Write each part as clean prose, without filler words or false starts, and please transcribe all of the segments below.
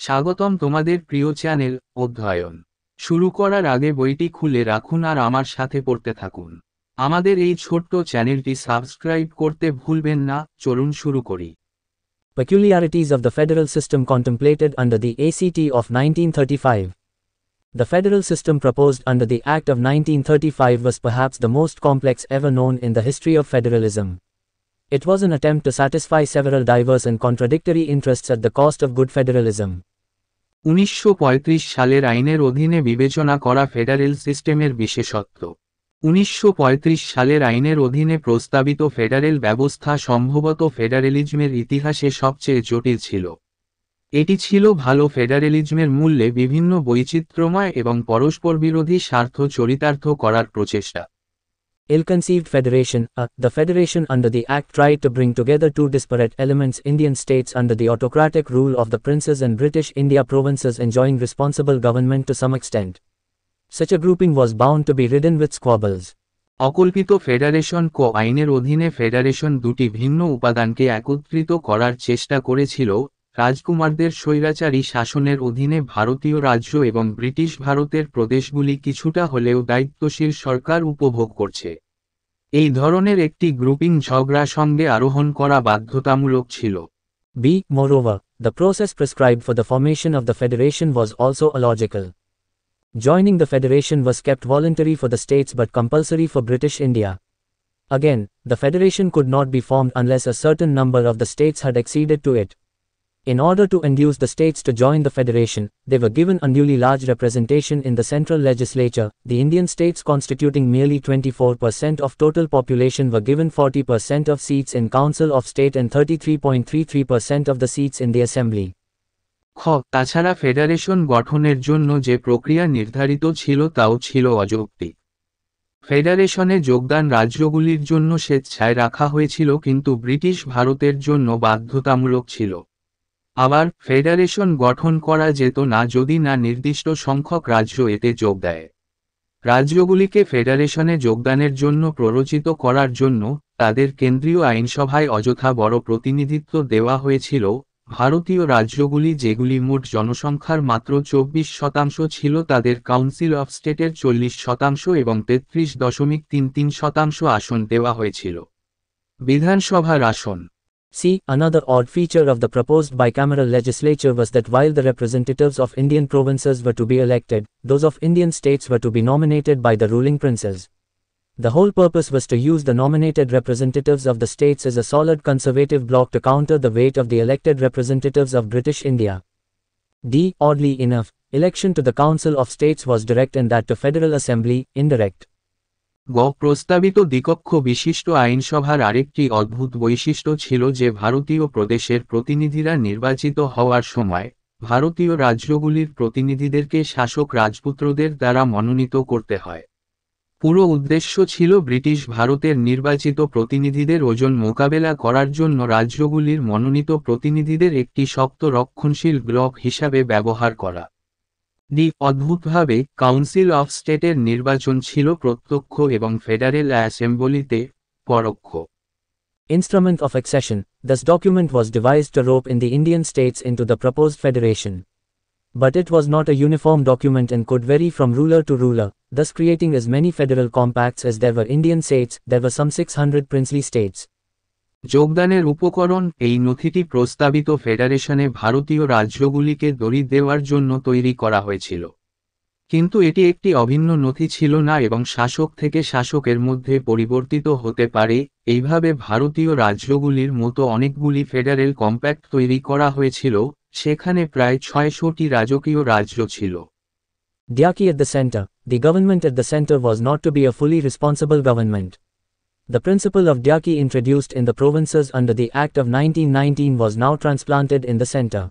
স্বাগতম তোমাদের প্রিয় চ্যানেল অধ্যয়ন শুরু করার আগে বইটি খুলে রাখুন আর আমার সাথে পড়তে থাকুন। আমাদের এই ছোট্ট চ্যানেলটি সাবস্ক্রাইব করতে ভুলবেন না। চলুন শুরু করি। Peculiarities of the federal system contemplated under the ACT of 1935. The federal system proposed under the Act of 1935 was perhaps the most complex ever known in the history of federalism. It was an attempt to satisfy several diverse and contradictory interests at the cost of good federalism. 1935 সালের আইনের অধীনে বিবেচনা করা federal সিস্টেমের বিশেষত্ব। 1935 সালের আইনের অধীনে প্রস্তাবিত ফেডারেল ব্যবস্থা সম্ভবত ফেডারেলিজমের ইতিহাসে সবচেয়ে জটিল ছিল। এটি ছিল ভালো ফেডারেলিজমের মূল্যে বিভিন্ন বৈচিত্র্যময় এবং পরস্পরবিরোধী স্বার্থ চরিতার্থ করার প্রচেষ্টা। Ill-conceived federation. The federation under the Act tried to bring together two disparate elements: Indian states under the autocratic rule of the princes and British India provinces enjoying responsible government to some extent. Such a grouping was bound to be ridden with squabbles. অকল্পিত federation আইনের অধীনে federation দুটি ভিন্ন উপাদানকে একত্রিত করার চেষ্টা করেছিল: রাজকুমারদের স্বৈরাচারী শাসনের অধীনে ভারতীয় রাজ্য এবং ব্রিটিশ ভারতের প্রদেশগুলি কিছুটা হলেও দায়িত্বশীল সরকার উপভোগ করছে। এই ধরনের একটি গ্রুপিং ঝগড়া সঙ্গে আরোহণ করা বাধ্যতামূলক ছিল। Moreover, the process prescribed for the formation of the federation was also illogical. Joining the federation was kept voluntary for the states but compulsory for British India. Again, the federation could not be formed unless a certain number of the states had acceded to it. In order to induce the states to join the federation, they were given unduly large representation in the central legislature. The Indian states, constituting merely 24% of total population, were given 40% of seats in Council of State and 33.33% of the seats in the Assembly. তাছাড়া federation গঠনের জন্য যে প্রক্রিয়া নির্ধারিত ছিল তাও ছিল অযৌক্তিক। ফেডারেশনে যোগদান রাজ্যগুলির জন্য স্বেচ্ছায় রাখা হয়েছিল, কিন্তু ব্রিটিশ ভারতের জন্য বাধ্যতামূলক ছিল। আবার ফেডারেশন গঠন করা যেত না যদি না নির্দিষ্ট সংখ্যক রাজ্য এতে যোগ দেয়। রাজ্যগুলিকে ফেডারেশনে যোগদানের জন্য প্ররোচিত করার জন্য তাদের কেন্দ্রীয় আইনসভায় অযথা বড় প্রতিনিধিত্ব দেওয়া হয়েছিল। ভারতীয় রাজ্যগুলি, যেগুলি মোট জনসংখ্যার মাত্র 24% ছিল, তাদের কাউন্সিল অফ স্টেটের 40% এবং 33.33% আসন দেওয়া হয়েছিল। বিধানসভার আসন। Another odd feature of the proposed bicameral legislature was that while the representatives of Indian provinces were to be elected, those of Indian states were to be nominated by the ruling princes. The whole purpose was to use the nominated representatives of the states as a solid conservative bloc to counter the weight of the elected representatives of British India. Oddly enough, election to the Council of States was direct and that to Federal Assembly, indirect. প্রস্তাবিত দ্বিকক্ষ বিশিষ্ট আইনসভার আরেকটি অদ্ভুত বৈশিষ্ট্য ছিল যে ভারতীয় প্রদেশের প্রতিনিধিরা নির্বাচিত হওয়ার সময় ভারতীয় রাজ্যগুলির প্রতিনিধিদেরকে শাসক রাজপুত্রদের দ্বারা মনোনীত করতে হয়। পুরো উদ্দেশ্য ছিল ব্রিটিশ ভারতের নির্বাচিত প্রতিনিধিদের ওজন মোকাবেলা করার জন্য রাজ্যগুলির মনোনীত প্রতিনিধিদের একটি শক্ত রক্ষণশীল ব্লক হিসাবে ব্যবহার করা। অদ্ভুতভাবে কাউন্সিল অফ স্টেটের নির্বাচন ছিল প্রত্যক্ষ এবং ফেডারেল অ্যাসেম্বলিতে পরোক্ষ। Instrument of accession. This document was devised to rope in the Indian states into the proposed federation. But it was not a uniform document and could vary from ruler to ruler, thus creating as many federal compacts as there were Indian states. There were some 600 princely states. যোগদানের উপকরণ। এই নথিটি প্রস্তাবিত ফেডারেশনে ভারতীয় রাজ্যগুলিকে দড়ি দেওয়ার জন্য তৈরি করা হয়েছিল, কিন্তু এটি একটি অভিন্ন নথি ছিল না এবং শাসক থেকে শাসকের মধ্যে পরিবর্তিত হতে পারে। এইভাবে ভারতীয় রাজ্যগুলির মতো অনেকগুলি ফেডারেল কম্প্যাক্ট তৈরি করা হয়েছিল, সেখানে প্রায় 600টি রাজকীয় রাজ্য ছিল। Dyaki at the center. The government at the center was not to be a fully responsible government. The principle of Dyaki introduced in the provinces under the Act of 1919 was now transplanted in the center.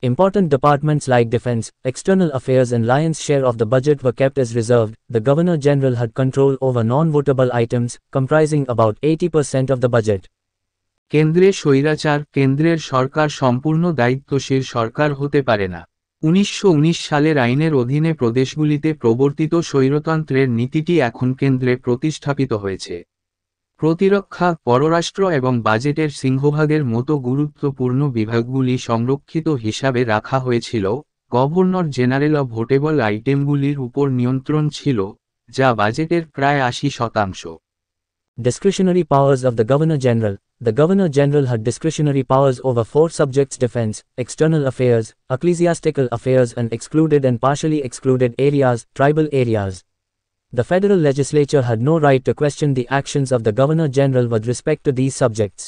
Important departments like defense, external affairs and lion's share of the budget were kept as reserved. The Governor-General had control over non-votable items, comprising about 80% of the budget. কেন্দ্রে স্বৈরাচার। কেন্দ্রের সরকার সম্পূর্ণ দায়িত্বশীল সরকার হতে পারে না। 1919 সালের আইনের অধীনে প্রদেশগুলিতে প্রবর্তিত স্বৈরতন্ত্রের নীতিটি এখন কেন্দ্রে প্রতিস্থাপিত হয়েছে। প্রতিরক্ষা, পররাষ্ট্র এবং বাজেটের সিংহভাগের মতো গুরুত্বপূর্ণ বিভাগগুলি সংরক্ষিত হিসাবে রাখা হয়েছিল। গভর্নর জেনারেল ভোটেবল আইটেমগুলির উপর নিয়ন্ত্রণ ছিল, যা বাজেটের প্রায় 80%। Discretionary powers of the Governor General. The Governor General had discretionary powers over 4 subjects: defense, external affairs, ecclesiastical affairs, and excluded and partially excluded areas, tribal areas. The federal legislature had no right to question the actions of the Governor General with respect to these subjects.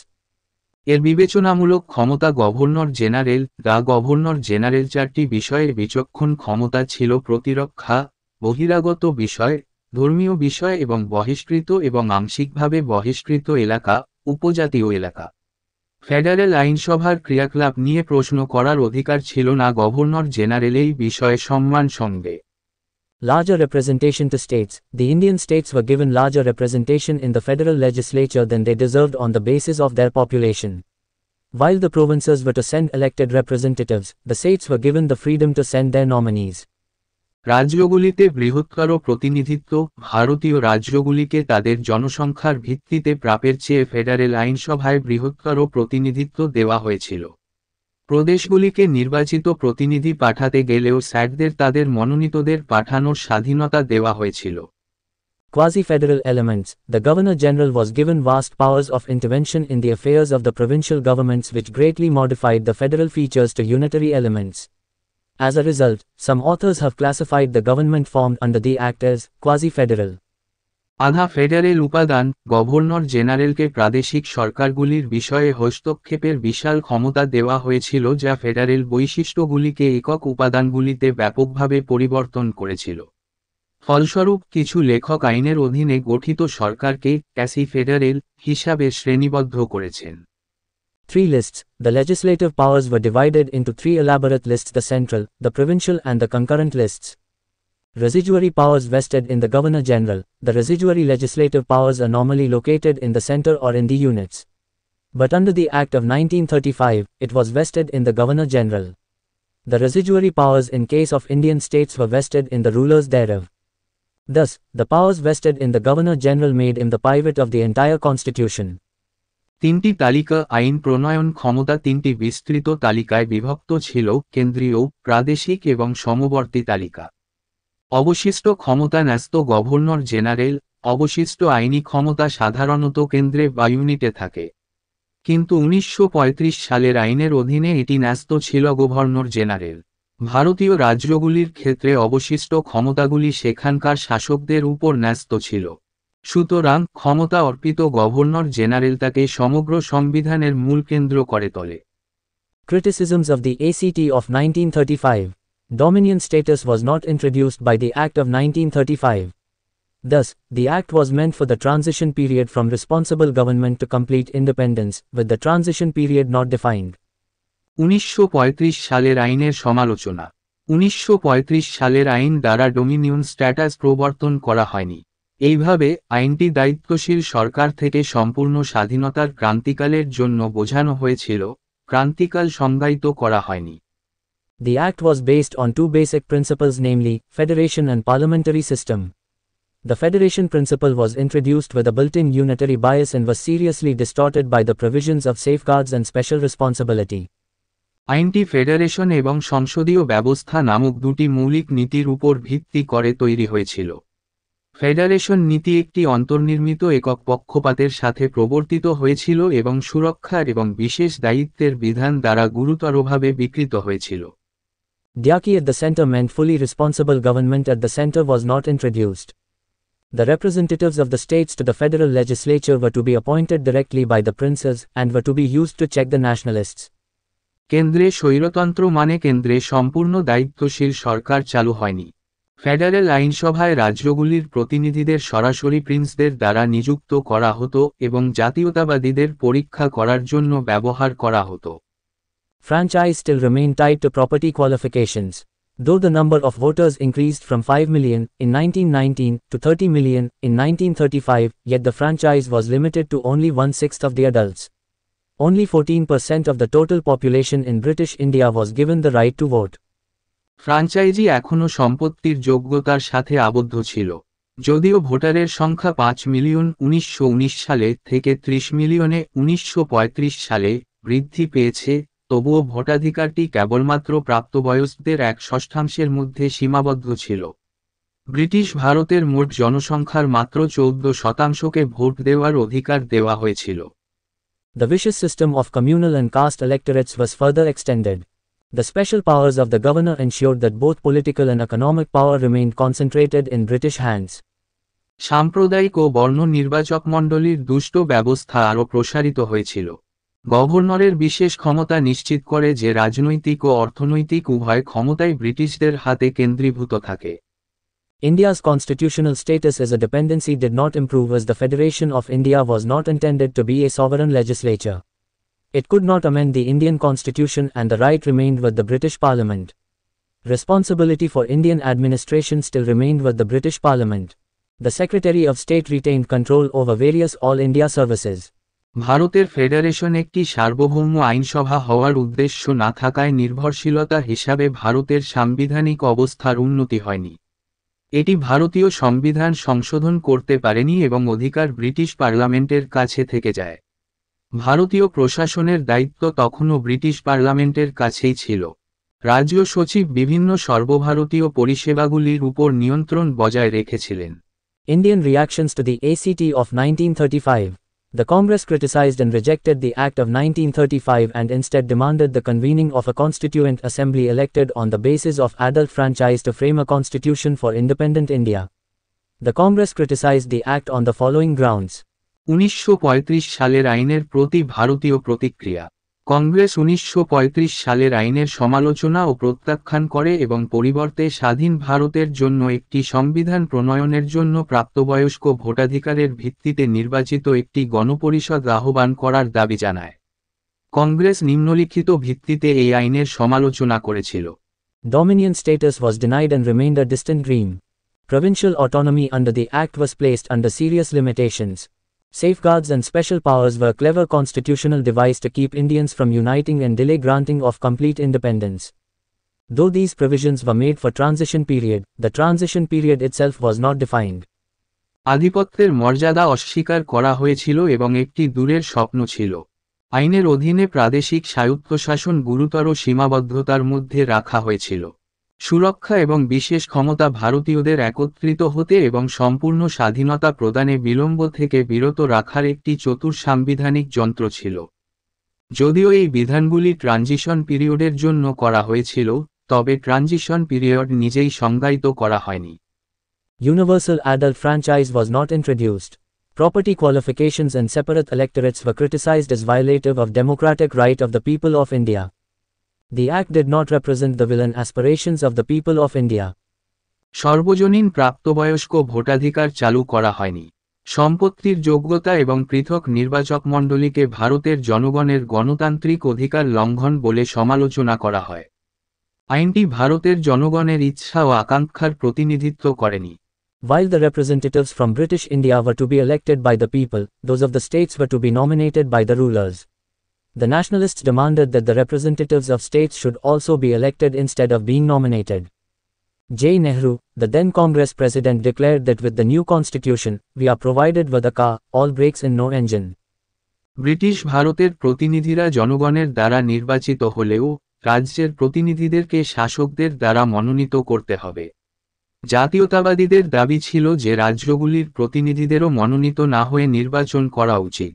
এর বিবেচনামূলক ক্ষমতা governor general, governor general 4টি বিষয়ের বিচক্ষণ ক্ষমতা ছিল: প্রতিরক্ষা, বহিরাগত বিষয়, ধর্মীয় বিষয় এবং বহিষ্কৃত এবং আংশিকভাবে বহিষ্কৃত এলাকা, উপজাতীয় এলাকা। ফেডারেল আইনসভার ক্রিয়াকলাপ নিয়ে প্রশ্ন করার অধিকার ছিল না গভর্নর জেনারেল এই বিষয়ে সম্মান সঙ্গে। Larger representation to states. The Indian states were given larger representation in the federal legislature than they deserved on the basis of their population. While the provinces were to send elected representatives, the states were given the freedom to send their nominees. রাজ্যগুলিতে বৃহত্তর প্রতিনিধিত্ব। ভারতীয় রাজ্যগুলিকে তাদের জনসংখ্যার ভিত্তিতে প্রাপের চেয়ে federal আইনসভায় বৃহত্তর প্রতিনিধিত্ব দেওয়া হয়েছিল। প্রদেশগুলিকে নির্বাচিত প্রতিনিধি পাঠাতে গেলেও স্যাটদের তাদের মনোনীতদের পাঠানোর স্বাধীনতা দেওয়া হয়েছিল। Quasi-federal elements. The Governor General was given vast powers of intervention in the affairs of the provincial governments, which greatly modified the federal features to unitary elements. As a result, some authors have classified the government formed under the Act as quasi-federal. আধা federal উপাদান। Governor জেনারেলকে প্রাদেশিক সরকারগুলির বিষয়ে হস্তক্ষেপের বিশাল ক্ষমতা দেওয়া হয়েছিল, যা federal বৈশিষ্ট্যগুলিকে একক উপাদানগুলিতে ব্যাপকভাবে পরিবর্তন করেছিল। ফলস্বরূপ কিছু লেখক আইনের অধীনে গঠিত সরকারকে ক্যাসি-ফেডারেল হিসাবে শ্রেণীবদ্ধ করেছেন। 3 lists. The legislative powers were divided into 3 elaborate lists: the central, the provincial, and the concurrent lists. Residuary powers vested in the Governor General. The residuary legislative powers are normally located in the center or in the units. But under the Act of 1935, it was vested in the Governor General. The residuary powers in case of Indian states were vested in the rulers thereof. Thus, the powers vested in the Governor General made him the pivot of the entire constitution. 3টি তালিকা। আইন প্রণয়ন ক্ষমতা 3টি বিস্তৃত তালিকায় বিভক্ত ছিল: কেন্দ্রীয়, প্রাদেশিক এবং সমবর্তী তালিকা। অবশিষ্ট ক্ষমতা ন্যস্ত গভর্নর জেনারেল। অবশিষ্ট আইনি ক্ষমতা সাধারণত কেন্দ্রে বা ইউনিটে থাকে, কিন্তু 1935 সালের আইনের অধীনে এটি ন্যস্ত ছিল গভর্নর জেনারেল। ভারতীয় রাজ্যগুলির ক্ষেত্রে অবশিষ্ট ক্ষমতাগুলি সেখানকার শাসকদের উপর ন্যস্ত ছিল। সুতরাং ক্ষমতা অর্পিত গভর্নর জেনারেল তাকে সমগ্র সংবিধানের মূল কেন্দ্র করে তোলে। Criticisms of the ACT of 1935. Dominion status was not introduced by the Act of 1935. Thus, the Act was meant for the transition period from responsible government to complete independence, with the transition period not defined. 1935 সালের আইনের সমালোচনা। 1935 সালের আইন দ্বারা Dominion status প্রবর্তন করা হয়নি। এইভাবে আইনটি দায়িত্বশীল সরকার থেকে সম্পূর্ণ স্বাধীনতার ক্রান্তিকালের জন্য বোঝানো হয়েছিল। ক্রান্তিকাল সংজ্ঞায়িত করা হয়নি। The Act was based on 2 basic principles, namely, federation and parliamentary system. The federation principle was introduced with a built-in unitary bias and was seriously distorted by the provisions of safeguards and special responsibility. আইনটি federation এবং সংসদীয় ব্যবস্থা নামক 2টি মৌলিক নীতির উপর ভিত্তি করে তৈরি হয়েছিল। ফেডারেশন নীতি একটি অন্তর্নির্মিত একক পক্ষপাতের সাথে প্রবর্তিত হয়েছিল এবং সুরক্ষা এবং বিশেষ দায়িত্বের বিধান দ্বারা গুরুতরভাবে বিকৃত হয়েছিল। Diarchy at the center meant fully responsible government at the center was not introduced. The representatives of the states to the federal legislature were to be appointed directly by the princes, and were to be used to check the nationalists. কেন্দ্রে স্বৈরতন্ত্র মানে কেন্দ্রে সম্পূর্ণ দায়িত্বশীল সরকার চালু হয়নি। Federal আইনসভায় রাজ্যগুলির প্রতিনিধিদের সরাসরি প্রিন্সদের দ্বারা নিযুক্ত করা হতো এবং জাতীয়তাবাদীদের পরীক্ষা করার জন্য ব্যবহার করা হতো। Franchise still remained tied to property qualifications. Though the number of voters increased from 5 million in 1919 to 30 million in 1935, yet the franchise was limited to only 1/6 of the adults. Only 14% of the total population in British India was given the right to vote. Franchise এখনও সম্পত্তির যোগ্যতার সাথে আবদ্ধ ছিল। যদিও ভোটারের সংখ্যা 5 million 1919 সালে থেকে 30 মিলিয়নে 1935 সালে বৃদ্ধি পেয়েছে, তবুও ভোটাধিকারটি কেবলমাত্র প্রাপ্তবয়স্কদের 1/6 মধ্যে সীমাবদ্ধ ছিল। ব্রিটিশ ভারতের মোট জনসংখ্যার মাত্র 14%কে ভোট দেওয়ার অধিকার দেওয়া হয়েছিল। The vicious system of communal and caste electorates was further extended. The special powers of the governor ensured that both political and economic power remained concentrated in British hands. সাম্প্রদায়িক ও বর্ণ নির্বাচকমণ্ডলীর দুষ্ট ব্যবস্থা আরও প্রসারিত হয়েছিল। গভর্নরের বিশেষ ক্ষমতা নিশ্চিত করে যে রাজনৈতিক ও অর্থনৈতিক উভয় ক্ষমতাই ব্রিটিশদের হাতে কেন্দ্রীভূত থাকে। India's constitutional status as a dependency did not improve as the Federation of India was not intended to be a sovereign legislature. It could not amend the Indian constitution and the right remained with the British Parliament. Responsibility for Indian administration still remained with the British Parliament. The Secretary of State retained control over various All India services. ভারতের federation একটি সার্বভৌম আইনসভা হওয়ার উদ্দেশ্য না থাকায় নির্ভরশীলতা হিসাবে ভারতের সাংবিধানিক অবস্থার উন্নতি হয়নি। এটি ভারতীয় সংবিধান সংশোধন করতে পারেনি এবং অধিকার ব্রিটিশ পার্লামেন্টের কাছে থেকে যায়। ভারতীয় প্রশাসনের দায়িত্ব তখনও ব্রিটিশ পার্লামেন্টের কাছেই ছিল। রাজ্য সচিব বিভিন্ন সর্বভারতীয় পরিষেবাগুলির উপর নিয়ন্ত্রণ বজায় রেখেছিলেন। Indian reactions to the ACT of 1935. The Congress criticized and rejected the Act of 1935 and instead demanded the convening of a constituent assembly elected on the basis of adult franchise to frame a constitution for independent India. The Congress criticized the Act on the following grounds. 1935 সালের আইনের প্রতি ভারতীয় প্রতিক্রিয়া। কংগ্রেস 1935 সালের আইনের সমালোচনা ও প্রত্যাখ্যান করে এবং পরিবর্তে স্বাধীন ভারতের জন্য একটি সংবিধান প্রণয়নের জন্য প্রাপ্তবয়স্ক ভোটাধিকারের ভিত্তিতে নির্বাচিত একটি গণপরিষদ আহ্বান করার দাবি জানায়। কংগ্রেস নিম্নলিখিত ভিত্তিতে এই আইনের সমালোচনা করেছিল। Dominion status was denied and remained a distant dream. Provincial autonomy under the Act was placed under serious limitations. Safeguards and special powers were clever constitutional device to keep Indians from uniting and delay granting of complete independence. Though these provisions were made for transition period, the transition period itself was not defined. আধিপত্যের মর্যাদা অস্বীকার করা হয়েছিল এবং একটি দূরের স্বপ্ন ছিল। আইনের অধীনে প্রাদেশিক স্বায়ত্তশাসন গুরুতর সীমাবদ্ধতার মধ্যে রাখা হয়েছিল। সুরক্ষা এবং বিশেষ ক্ষমতা ভারতীয়দের একত্রিত হতে এবং সম্পূর্ণ স্বাধীনতা প্রদানে বিলম্ব থেকে বিরত রাখার একটি চতুর সাংবিধানিক যন্ত্র ছিল। যদিও এই বিধানগুলি ট্রানজিশন পিরিয়ডের জন্য করা হয়েছিল, তবে ট্রানজিশন পিরিয়ড নিজেই সংজ্ঞায়িত করা হয়নি। Universal adult franchise was not introduced. Property qualifications and separate electorates were criticized as violative of democratic right of the people of India. The Act did not represent the will and aspirations of the people of India. সর্বজনীন প্রাপ্তবয়স্ক ভোটাধিকার চালু করা হয়নি। সম্পত্তির যোগ্যতা এবং পৃথক নির্বাচকমণ্ডলীকে ভারতের জনগণের গণতান্ত্রিক অধিকার লঙ্ঘন বলে সমালোচনা করা হয়। আইনটি ভারতের জনগণের ইচ্ছা ও আকাঙ্ক্ষার প্রতিনিধিত্ব করেনি। While the representatives from British India were to be elected by the people, those of the states were to be nominated by the rulers. The nationalists demanded that the representatives of states should also be elected instead of being nominated. J. Nehru, the then Congress president, declared that with the new constitution, we are provided with a car, all brakes and no engine. British ভারতের প্রতিনিধিরা জনগণের দ্বারা নির্বাচিত হলেও রাজ্যের প্রতিনিধিদেরকে শাসকদের দ্বারা মনোনীত করতে হবে। জাতীয়তাবাদীদের দাবি ছিল যে রাজ্যগুলির প্রতিনিধিদেরও মনোনীত না হয়ে নির্বাচন করা উচিত।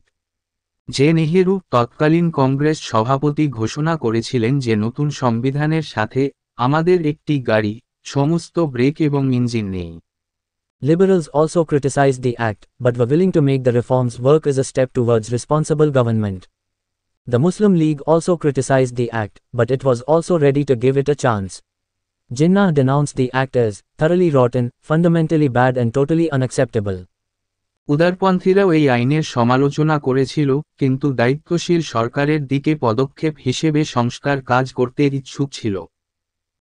জে. নেহেরু, তৎকালীন কংগ্রেস সভাপতি, ঘোষণা করেছিলেন যে নতুন সংবিধানের সাথে আমাদের একটি গাড়ি, সমস্ত ব্রেক এবং ইঞ্জিন নেই। Liberals also criticized the Act, but were willing to make the reforms work as a step towards responsible government. The Muslim League also criticized the Act, but it was also ready to give it a chance. Jinnah denounced the Act as thoroughly rotten, fundamentally bad and totally unacceptable. উদারপন্থীরাও এই আইনের সমালোচনা করেছিল, কিন্তু দায়িত্বশীল সরকারের দিকে পদক্ষেপ হিসেবে সংস্কার কাজ করতে ইচ্ছুক ছিল।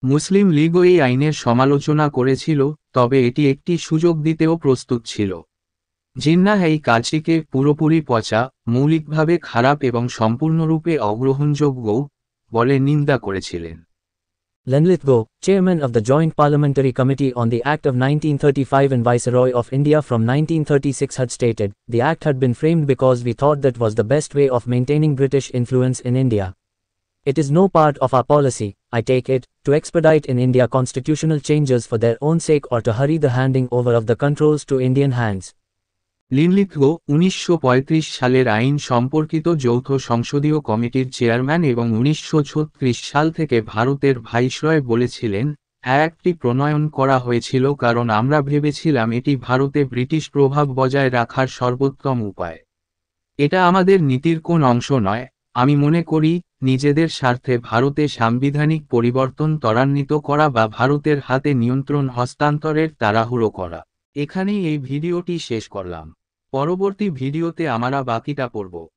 মুসলিম লীগও এই আইনের সমালোচনা করেছিল, তবে এটি একটি সুযোগ দিতেও প্রস্তুত ছিল। জিন্নাহ এই কাজটিকে পুরোপুরি পচা, মৌলিকভাবে খারাপ এবং সম্পূর্ণরূপে অগ্রহণযোগ্য বলে নিন্দা করেছিলেন। Linlithgow, chairman of the Joint Parliamentary Committee on the Act of 1935 and Viceroy of India from 1936, had stated, "The Act had been framed because we thought that was the best way of maintaining British influence in India. It is no part of our policy, I take it, to expedite in India constitutional changes for their own sake or to hurry the handing over of the controls to Indian hands." Linlithgow 1935 সালের আইন সম্পর্কিত যৌথ সংসদীয় কমিটির chairman এবং 1936 সাল থেকে ভারতের ভাইসরয় বলেছিলেন, অ্যাক্টটি প্রণয়ন করা হয়েছিল কারণ আমরা ভেবেছিলাম এটি ভারতে ব্রিটিশ প্রভাব বজায় রাখার সর্বোত্তম উপায়। এটা আমাদের নীতির কোন অংশ নয়। আমি মনে করি, নিজেদের স্বার্থে ভারতে সাংবিধানিক পরিবর্তন ত্বরান্বিত করা বা ভারতের হাতে নিয়ন্ত্রণ হস্তান্তরের তাড়াহুড়ো করা। এখানেই এই ভিডিওটি শেষ করলাম। পরবর্তী ভিডিওতে আমরা বাকিটা পড়ব।